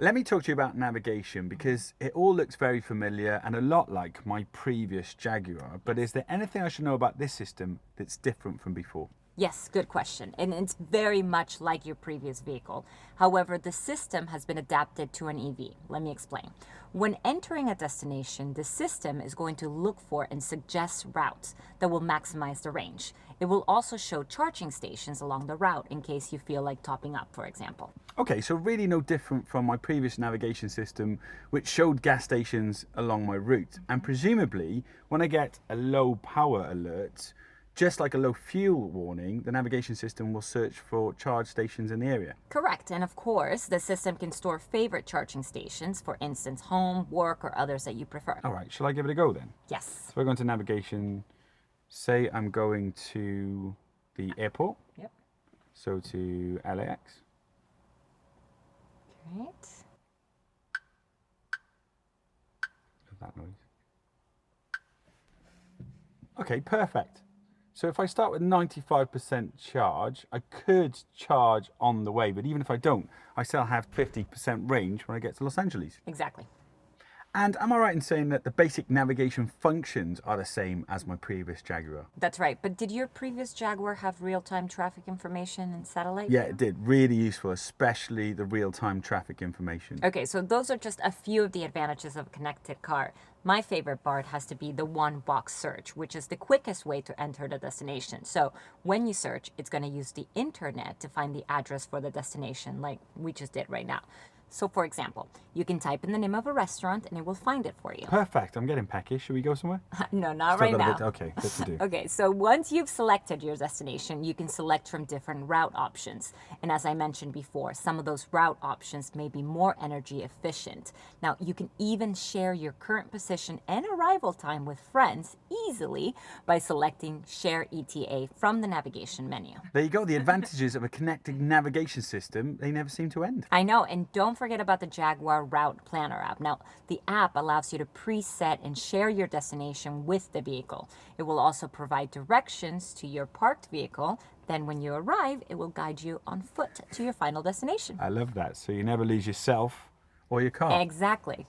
Let me talk to you about navigation because it all looks very familiar and a lot like my previous Jaguar. But is there anything I should know about this system that's different from before? Yes, good question. And it's very much like your previous vehicle. However, the system has been adapted to an EV. Let me explain. When entering a destination, the system is going to look for and suggest routes that will maximize the range. It will also show charging stations along the route in case you feel like topping up, for example. Okay, so really no different from my previous navigation system, which showed gas stations along my route. And presumably, when I get a low power alert, just like a low fuel warning, the navigation system will search for charge stations in the area. Correct. And of course, the system can store favorite charging stations, for instance, home, work, or others that you prefer. All right, shall I give it a go then? Yes. So we're going to navigation. Say I'm going to the airport. Yep. So to LAX. Great. Love that noise. Okay, perfect. So if I start with 95% charge, I could charge on the way, but even if I don't, I still have 50% range when I get to Los Angeles. Exactly. And am I right in saying that the basic navigation functions are the same as my previous Jaguar? That's right. But did your previous Jaguar have real-time traffic information and satellite? Yeah, it did. Really useful, especially the real-time traffic information. Okay, so those are just a few of the advantages of a connected car. My favorite part has to be the one-box search, which is the quickest way to enter the destination. So when you search, it's going to use the internet to find the address for the destination, like we just did right now. So for example, you can type in the name of a restaurant and it will find it for you. Perfect. I'm getting peckish. Should we go somewhere? No, not Still right got a now. bit- okay, good to do. Okay, so once you've selected your destination, you can select from different route options. And as I mentioned before, some of those route options may be more energy efficient. Now, you can even share your current position and arrival time with friends easily by selecting Share ETA from the navigation menu. There you go. The advantages of a connected navigation system, they never seem to end. I know, and don't forget about the Jaguar Route Planner app. Now, the app allows you to preset and share your destination with the vehicle. It will also provide directions to your parked vehicle. Then when you arrive, it will guide you on foot to your final destination. I love that. So you never lose yourself or your car. Exactly.